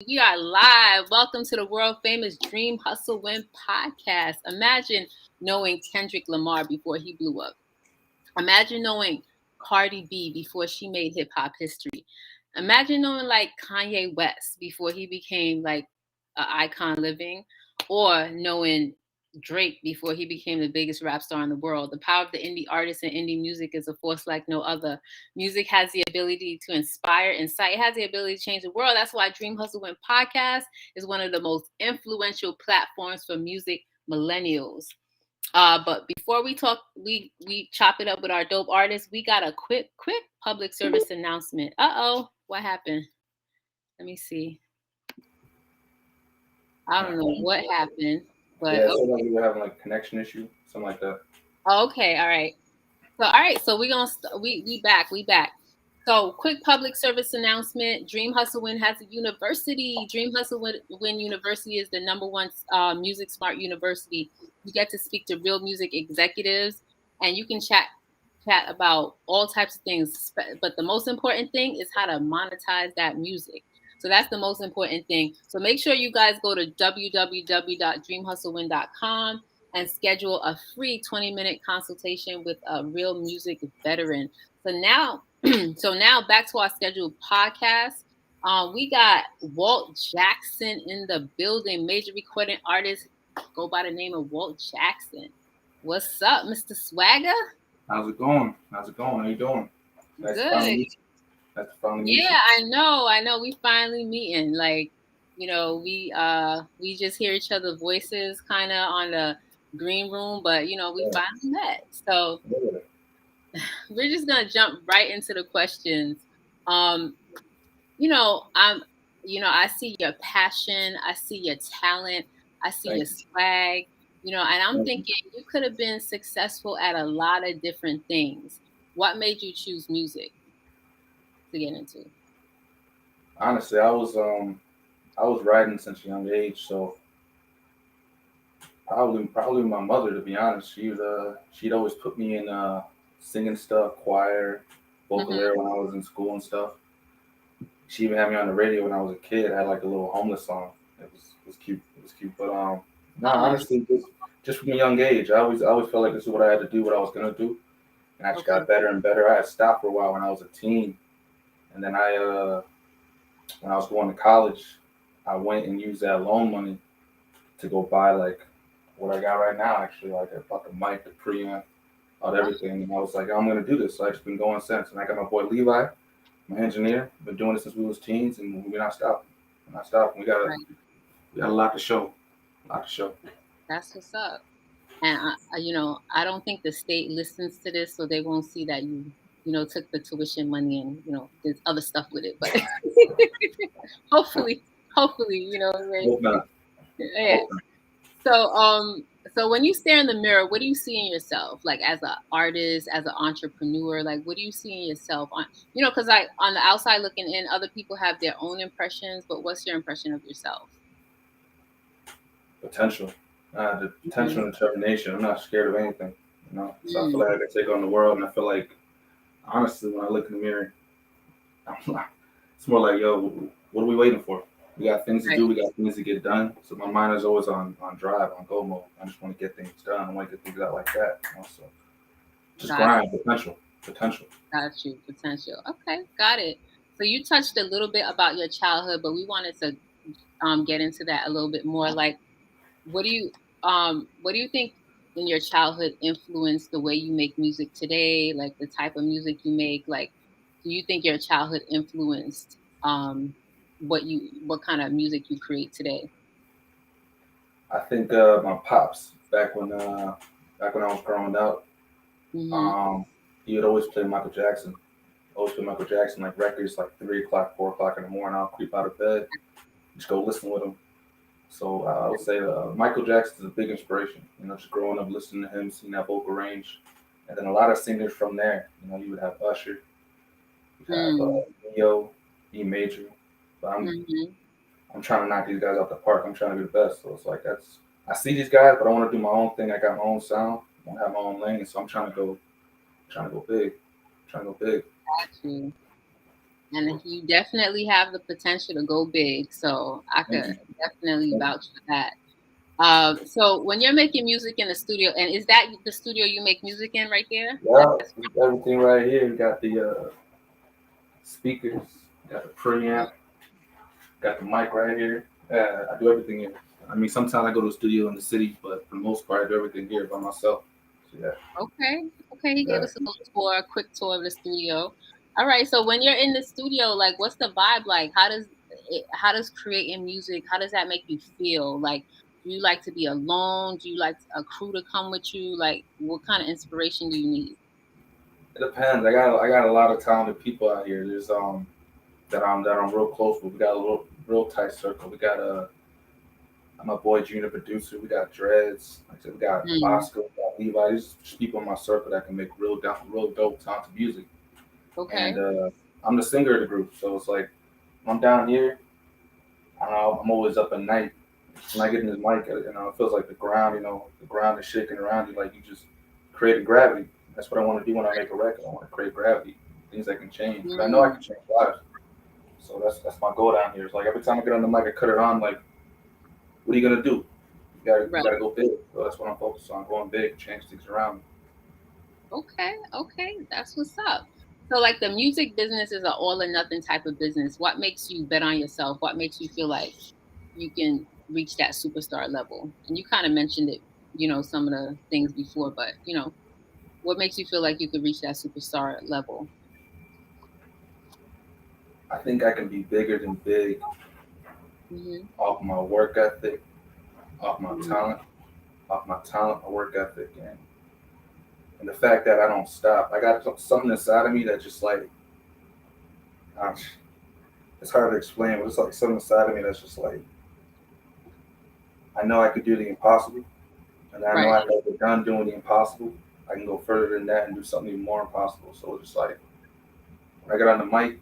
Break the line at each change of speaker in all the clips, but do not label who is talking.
We are live. Welcome to the world famous Dreamhustlewin podcast. Imagine knowing Kendrick Lamar before he blew up. Imagine knowing Cardi B before she made hip hop history. Imagine knowing like Kanye West before he became like an icon living, or knowing Drake before he became the biggest rap star in the world. The power of the indie artist and indie music is a force like no other. Music has the ability to inspire, incite, it has the ability to change the world. That's why Dream Hustle Win podcast is one of the most influential platforms for music millennials. But before we talk, we chop it up with our dope artists. We got a quick public service announcement. What happened? Let me see. I don't know what happened, but
yeah, sometimes we were having like a connection issue, something like that.
Okay, all right. So we're gonna we back. So quick public service announcement: Dream Hustle Win has a university. Dream Hustle Win University is the #1 music smart university. You get to speak to real music executives, and you can chat about all types of things. But the most important thing is how to monetize that music. So that's the most important thing. So make sure you guys go to www.dreamhustlewin.com and schedule a free 20-minute consultation with a real music veteran. So now back to our scheduled podcast. We got Walt Jackson in the building, major recording artist, go by the name of Walt Jackson. What's up, Mr. Swagger?
How's it going? How you doing?
Nice good. Yeah, I know. We finally meeting. Like, we just hear each other's voices kind of on the green room, but we finally met. So we're just gonna jump right into the questions. I see your passion, I see your talent, I see your swag, and I'm thinking you could have been successful at a lot of different things. What made you choose music to get into?
Honestly, I was writing since a young age, so probably my mother, to be honest. She'd always put me in singing stuff, choir, vocal air when I was in school and stuff. She even had me on the radio when I was a kid. I had like a little homeless song. It was cute. But honestly, just from a young age, I always felt like this is what I had to do, what I was gonna do, and I just got better and better. I had stopped for a while when I was a teen, and then when I was going to college, I went and used that loan money to go buy like what I got right now. Actually, like I bought the mic, the preamp, about everything, and I was like, I'm gonna do this. So I've just been going since, and I got my boy Levi, my engineer. Been doing it since we was teens, and we're not stopping. We got a lot to show.
That's what's up. And I don't think the state listens to this, so they won't see that you took the tuition money and there's other stuff with it. But hopefully,
Hope not.
Yeah. So when you stare in the mirror, what do you see in yourself? Like as an artist, as an entrepreneur, like what do you see in yourself? Because like on the outside looking in, other people have their own impressions, but what's your impression of yourself?
Potential. The potential and determination. I'm not scared of anything, So I feel like I can take on the world, and I feel like, honestly, when I look in the mirror, it's more like, yo, what are we waiting for? We got things to do. We got things to get done. So my mind is always on drive, on go mode. I just want to get things done. I want to get things out like that. So just grind. Potential.
Got you. Potential. Okay, got it. So you touched a little bit about your childhood, but we wanted to get into that a little bit more. Like, what do you think in your childhood influenced the way you make music today? Like the type of music you make? Like, do you think your childhood influenced what kind of music you create today?
I think my pops back when I was growing up, he would always play Michael Jackson. Like records like 3 o'clock, 4 o'clock in the morning. I'll creep out of bed, just go listen with him. So I would say Michael Jackson is a big inspiration. Just growing up listening to him, seeing that vocal range, and then a lot of singers from there. You would have Usher, you have Neo, E Major. But I'm trying to knock these guys out the park. I'm trying to be the best. So it's like I see these guys, but I want to do my own thing. I got my own sound. I want to have my own lane. So I'm trying to go big.
Got you. And you definitely have the potential to go big. So I
Thank
could
you.
definitely
Thank you.
vouch for that. So when you're making music in the studio, and is that the studio you make music in right there?
Yeah, everything right here. We got the speakers, got the preamp, got the mic right here. I do everything here. I mean, sometimes I go to a studio in the city, but for the most part, I do everything here by myself. So yeah,
Okay. Okay. He gave
yeah.
us a little tour, a quick tour of the studio. All right. So when you're in the studio, like, what's the vibe like? How does creating music? How does that make you feel? Like, do you like to be alone? Do you like a crew to come with you? Like, what kind of inspiration do you need?
It depends. I got a lot of talented people out here. There's that I'm real close with. We got a real tight circle. We got my boy Junior producer. We got Dreads. Like I said, we got
Mm,
Bosco, we got Levi. These just people in my circle that can make real dope, talented music. And
okay.
I'm the singer of the group, so it's like when I'm down here. I don't know. I'm always up at night. When I get in this mic, it feels like the ground is shaking around you, like you just created gravity. That's what I want to do when I make a record. I want to create gravity, things that can change. But I know I
Mm,
can change lives. So that's my goal down here. It's like every time I get on the mic, I cut it on. Like, what are you gonna do? You
right.
gotta go big. So that's what I'm focused on, going big, change things around me.
Okay. Okay. That's what's up. So, like, the music business is an all or nothing type of business. What makes you bet on yourself? What makes you feel like you can reach that superstar level? And you kind of mentioned it, some of the things before, but what makes you feel like you could reach that superstar level?
I think I can be bigger than big
Hmm.
off my work ethic, off my talent, my work ethic, and the fact that I don't stop. I got something inside of me that just like, gosh, it's hard to explain, but it's like something inside of me that's just like, I know I could do the impossible, and I know
Right.
after I get done doing the impossible, I can go further than that and do something even more impossible. So it's just like when I get on the mic,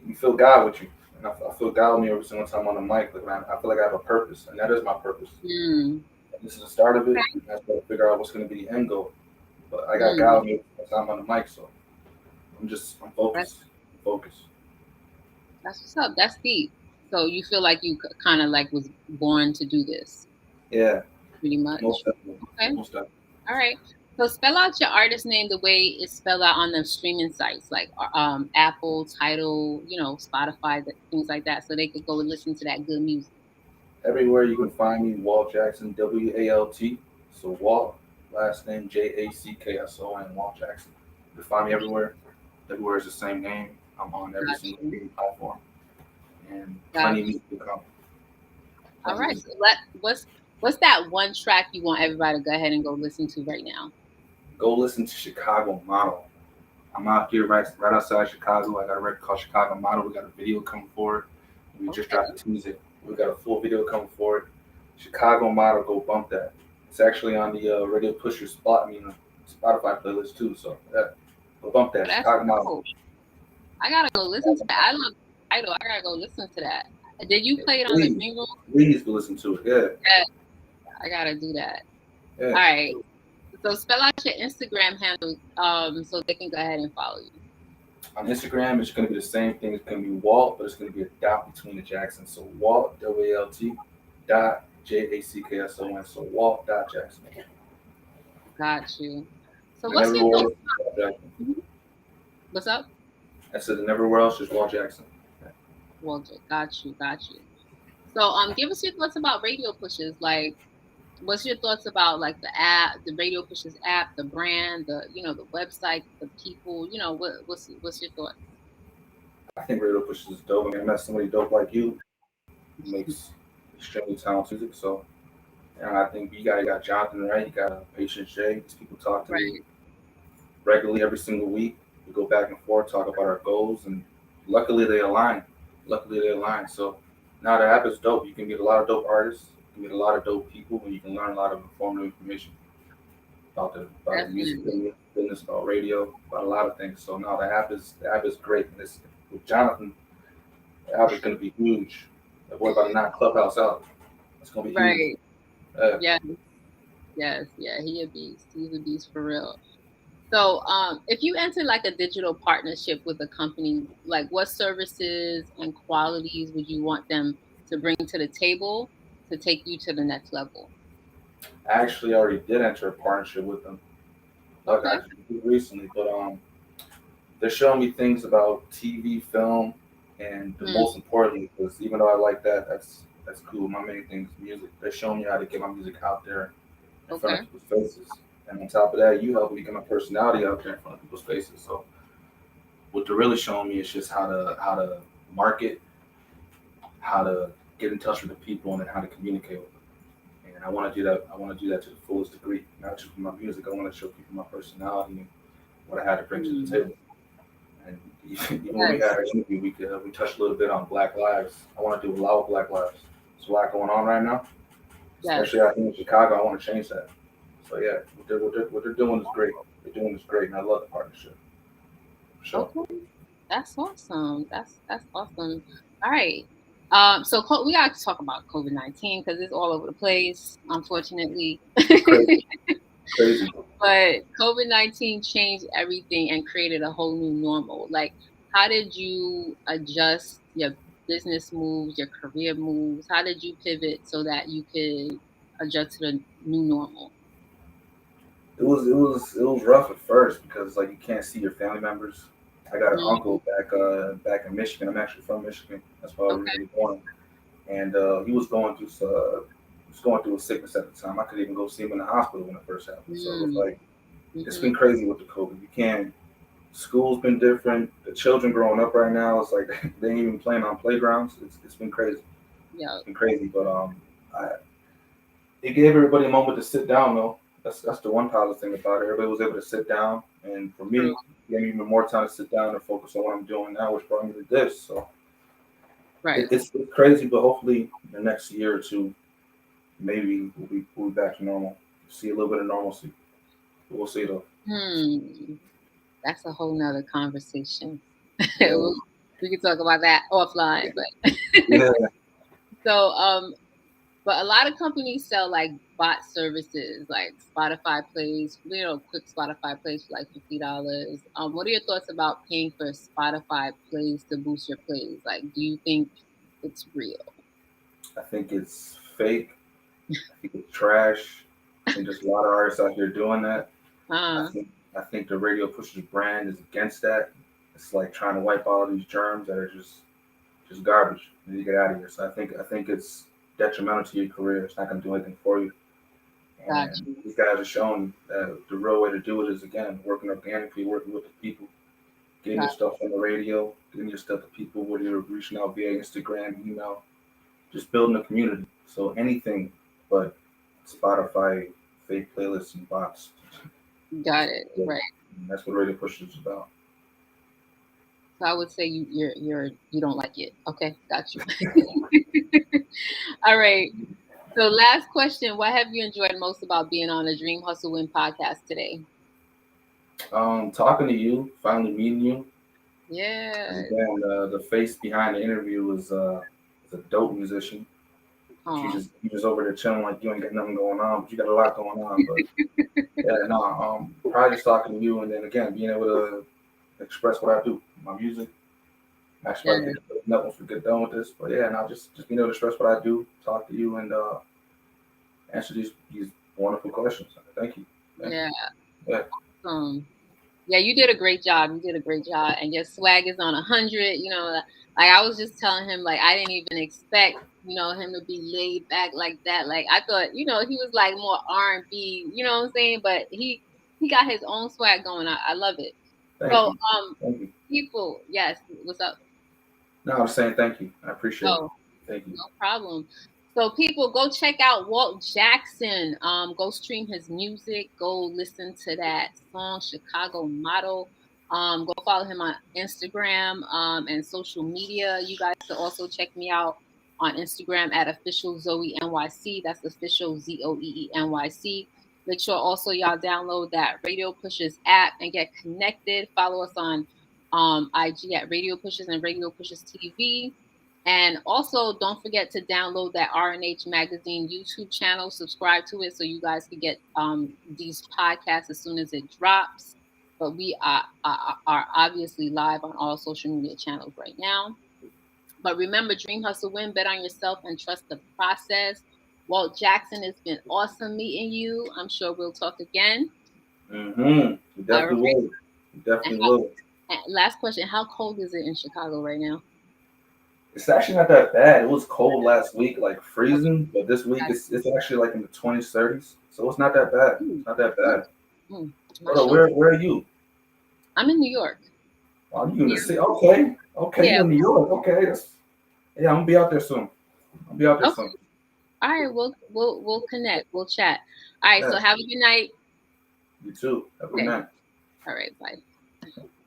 you feel God with you, and I feel God with me every single time on the mic. Like I feel like I have a purpose, and that is my purpose.
Mm.
And this is the start of it.
Okay.
And I have to figure out what's going to be the end goal. But I got God
Mm.
with me every time I'm on the mic, so I'm
That's,
focused. I'm focused.
that's what's up. That's deep. So you feel like you kind of like was born to do this,
Yeah,
pretty much.
most definitely,
Okay.
most definitely.
All right. So spell out your artist name the way it's spelled out on the streaming sites, like Apple, Tidal, Spotify, things like that, so they could go and listen to that good music.
Everywhere you can find me, Walt Jackson, Walt. So Walt, last name Jackson, Walt Jackson. You can find me everywhere. Everywhere is the same name. I'm on every
Got
single
you.
streaming platform, and
Got
plenty of
you.
music to come.
All
Plenty of
right.
music.
So what's that one track you want everybody to go ahead and go listen to right now?
Go listen to Chicago Model. I'm out here right outside Chicago. I got a record called Chicago Model. We got a video coming for it. We just
Okay.
dropped the teaser. We got a full video coming for it. Chicago Model, go bump that. It's actually on the Radio Pusher Spotify playlist too. So yeah, go bump
Oh,
that
that's
Chicago Model.
dope. I gotta go listen to that. I love Idol. I gotta go listen to that. Did you
Yeah,
play it on the
please,
Dream Room?
please go listen to it. Yeah,
Yeah, I gotta do that.
yeah.
All right. So spell out your Instagram handle so they can go ahead and follow you.
On Instagram, it's going to be the same thing. It's going to be Walt, but it's going to be a dot between the Jacksons. So Walt, WALT, dot JACKSON. So Walt dot Jackson.
Got you. So
And
what's your
everywhere
thoughts?
else, Walt Jackson.
Mhm. What's up?
I said, and everywhere else, just Walt Jackson.
Walter, got you, got you. So give us your thoughts about radio pushes. Like, what's your thoughts about like the app, the radio pushes app, the brand, the website, the people, what's your thoughts?
I think Radio Push is dope. I mean, I met somebody dope like you who makes extremely talented music. So, I think you got Jonathan, right? You got Patient J. These people talk to me
Right.
regularly every single week. We go back and forth, talk about our goals, and luckily they align. Luckily they align. So now the app is dope. You can meet a lot of dope artists, you can meet a lot of dope people, and you can learn a lot of informative information about the music
Definitely.
business, about radio, about a lot of things. So now the app is great. And it's, with Jonathan, the app is going to be huge. That boy about to knock Clubhouse out. It's going to be huge.
Right.
Uh,
Yes. Yes. Yeah. He a beast. He's a beast for real. So, if you enter like a digital partnership with a company, like what services and qualities would you want them to bring to the table to take you to the next level?
I actually already did enter a partnership with them, like
Okay.
actually recently, but they're showing me things about TV, film, and the
Mm,
most importantly, because even though I like that, that's cool. My main thing is music. They're showing me how to get my music out there in front of
okay.
people's faces, and on top of that, you help me get my personality out there in front of people's faces. So what they're really showing me is just how to market, how to get in touch with the people, and then how to communicate with them. And I want to do that. I want to do that to the fullest degree, not just with my music. I want to show people my personality and what I had to bring to the
Mm,
table. And even when we had
yes.
our interview, we touched a little bit on Black Lives. I want to do a lot with Black Lives. There's a lot going on right now, especially
Yes.
out here in Chicago. I want to change that. So yeah, what they're doing is great. They're doing is great, and I love the partnership. For sure.
Okay. That's awesome. That's awesome. All right. So we got to talk about COVID-19 because it's all over the place, unfortunately.
Crazy, crazy.
But COVID-19 changed everything and created a whole new normal. Like, how did you adjust your business moves, your career moves? How did you pivot so that you could adjust to the new normal?
It was rough at first because like you can't see your family members. I got an
Mhm.
uncle back in Michigan. I'm actually from Michigan. That's why I was
Okay.
originally born. And he was going through a sickness at the time. I couldn't even go see him in the hospital when it first happened. So it was
Mm,
like it's
mm-hmm.
been crazy with the COVID. You can't. School's been different. The children growing up right now, it's like they ain't even playing on playgrounds. It's been crazy.
Yeah.
It's been crazy. But I, it gave everybody a moment to sit down though. That's the one positive thing about it. Everybody was able to sit down, and for me,
True.
it gave me even more time to sit down and focus on what I'm doing now, which brought me to this. So
Right.
it's crazy, but hopefully the next year or two, maybe we'll be back to normal. See a little bit of normalcy. We'll see though.
Hmm. That's a whole nother conversation.
Yeah.
We can talk about that offline. But
Yeah.
so, but a lot of companies sell like bot services, like Spotify plays, quick Spotify plays for like $50. What are your thoughts about paying for Spotify plays to boost your plays? Like, do you think it's real?
I think it's fake. I think it's trash. I think there's a lot of artists out here doing that. I
Uh,
think I think the radio pushes brand is against that. It's like trying to wipe out all these germs that are just garbage. You need to get out of here. So I think it's detrimental to your career. It's not going to do anything for you.
got
And
you.
these guys are showing that the real way to do it is again working organically, working with the people, getting your
Got
stuff on the radio, getting your stuff to people, whether you're reaching out via Instagram, email, just building a community. So anything but Spotify fake playlists and bots.
got it.
Yeah.
Right.
And that's what radio push is about.
So I would say you don't like it. Okay, got you. All right. So last question: what have you enjoyed most about being on the Dream Hustle Win podcast today?
Talking to you, finally meeting you, and
Yeah.
again, the face behind the interview is a dope musician. But
Oh,
you just over there chilling like you ain't got nothing going on, but you got a lot going on. But yeah, no, probably just talking to you, and then again being able to express what I do, my music. Actually,
yeah.
about to get nothing once we get done with this. But yeah, now just being able to express what I do, talk to you, and answer these wonderful questions. Thank you, thank you.
Yeah.
Yeah,
Um, yeah, you did a great job. You did a great job, and your swag is on 100. Like I was just telling him, like I didn't even expect, him to be laid back like that. Like I thought, he was like more R&B. You know what I'm saying? But he got his own swag going. I love it.
thank
So,
you, thank you.
people, yes, what's up?
No, I'm saying thank you. I appreciate it.
Oh,
Thank you.
no problem. So people go check out Walt Jackson. Go stream his music. Go listen to that song Chicago Model. Go follow him on Instagram and social media. You guys can also check me out on Instagram at official Zoe NYC. That's official ZOEENYC. Make sure also y'all download that Radio Pushers app and get connected. Follow us on IG at Radio Pushers and Radio Pushers TV. And also, don't forget to download that RNH Magazine YouTube channel. Subscribe to it so you guys can get these podcasts as soon as it drops. but we are obviously live on all social media channels right now. But remember, dream, hustle, win, bet on yourself, and trust the process. Walt Jackson, it's been awesome meeting you. I'm sure we'll talk again.
You definitely will. You definitely will.
And last question: how cold is it in Chicago right now?
It's actually not that bad. It was cold last week, like
Okay.
freezing, but this week it's actually like in the 20s, 30s. So it's not that bad. It's not that bad. Where are you?
I'm in New York.
Oh, you in the city? Okay,
Yeah.
you're in New York. Okay, yeah. I'm gonna be out there soon. I'll be out there soon.
All right, we'll connect. We'll chat. All right, so have a good night.
You too. Have a good
Okay.
night.
All right, bye.